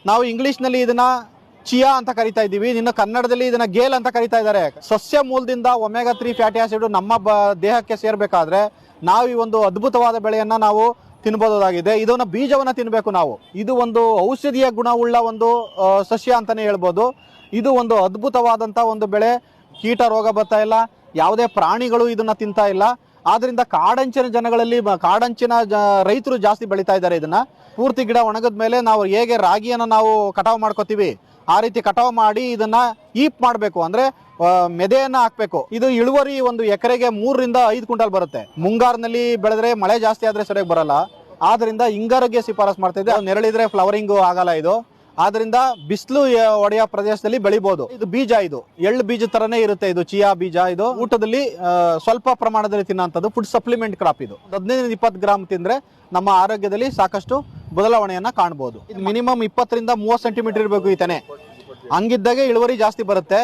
ನಾವು ಇಂಗ್ಲಿಷ್ ನಲ್ಲಿ ಇದನ್ನ ಚಿಯಾ ಅಂತ ಕರಿತಾ ಇದ್ದೀವಿ, ಇನ್ನು ಕನ್ನಡದಲ್ಲಿ ಇದನ್ನ ಗೇಲ್ ಅಂತ ಕರಿತಾ ಇದ್ದಾರೆ. ಸಸ್ಯ ಮೂಲದಿಂದ ಒಮೆಗಾ 3 ಫ್ಯಾಟಿ ಆಸಿಡ್ ನಮ್ಮ ದೇಹಕ್ಕೆ ಸೇರ್ಬೇಕಾದ್ರೆ ನಾವು ಈ ಒಂದು ಅದ್ಭುತವಾದ ಬೆಳೆಯನ್ನ ನಾವು ತಿನ್ಬೋದಾಗಿದೆ. ಇದನ್ನ ಬೀಜವನ್ನ ತಿನ್ಬೇಕು ನಾವು. ಇದು ಒಂದು ಔಷಧೀಯ ಗುಣವುಳ್ಳ ಒಂದು ಸಸ್ಯ ಅಂತಾನೆ ಹೇಳ್ಬೋದು. ಇದು ಒಂದು ಅದ್ಭುತವಾದಂತ ಒಂದು ಬೆಳೆ. ಕೀಟ ರೋಗ ಬರ್ತಾ ಇಲ್ಲ, ಯಾವುದೇ ಪ್ರಾಣಿಗಳು ಇದನ್ನ ತಿಂತಾ ಇಲ್ಲ. ಆದ್ರಿಂದ ಕಾಡಂಚಿನ ಜನಗಳಲ್ಲಿ ಕಾಡಂಚಿನ ರೈತರು ಜಾಸ್ತಿ ಬೆಳೀತಾ ಇದ್ದಾರೆ ಇದನ್ನ. ಪೂರ್ತಿ ಗಿಡ ಒಣಗದ ಮೇಲೆ ನಾವು ಹೇಗೆ ರಾಗಿಯನ್ನು ನಾವು ಕಟಾವು ಮಾಡ್ಕೋತೀವಿ ಆ ರೀತಿ ಕಟಾವು ಮಾಡಿ ಇದನ್ನ ಈಪ್ ಮಾಡಬೇಕು, ಅಂದ್ರೆ ಮೆದೆಯನ್ನ ಹಾಕ್ಬೇಕು. ಇದು ಇಳುವರಿ ಒಂದು ಎಕರೆಗೆ 3 ರಿಂದ 5 ಕ್ವಿಂಟಲ್ ಬರುತ್ತೆ. ಮುಂಗಾರಿನಲ್ಲಿ ಬೆಳೆದ್ರೆ ಮಳೆ ಜಾಸ್ತಿ ಆದ್ರೆ ಸರಿಯಾಗಿ ಬರಲ್ಲ. ಆದ್ರಿಂದ ಹಿಂಗಾರಿಗೆ ಶಿಫಾರಸ್ ಮಾಡ್ತಾ ಇದೆ. ನೆರಳಿದ್ರೆ ಫ್ಲವರಿಂಗ್ ಆಗಲ್ಲ ಇದು. ಆದ್ರಿಂದ ಬಿಸಿಲು ಒಡೆಯ ಪ್ರದೇಶದಲ್ಲಿ ಬೆಳಿಬಹುದು. ಇದು ಬೀಜ, ಇದು ಎಳ್ಳು ಬೀಜ ತರನೇ ಇರುತ್ತೆ. ಇದು ಚಿಯಾ ಬೀಜ. ಇದು ಊಟದಲ್ಲಿ ಸ್ವಲ್ಪ ಪ್ರಮಾಣದಲ್ಲಿ ತಿನ್ನೋಂಥದ್ದು ಫುಡ್ ಸಪ್ಲಿಮೆಂಟ್ ಕ್ರಾಪ್. ಇದು 15-20 ಗ್ರಾಮ್ ತಿಂದ್ರೆ ನಮ್ಮ ಆರೋಗ್ಯದಲ್ಲಿ ಸಾಕಷ್ಟು ಬದಲಾವಣೆಯನ್ನ ಕಾಣಬಹುದು. ಇದು ಮಿನಿಮಮ್ 20 ರಿಂದ 30 ಸೆಂಟಿಮೀಟರ್ ಇರಬೇಕು ಈ ತೆನೆ. ಹಂಗಿದ್ದಾಗೆ ಇಳುವರಿ ಜಾಸ್ತಿ ಬರುತ್ತೆ.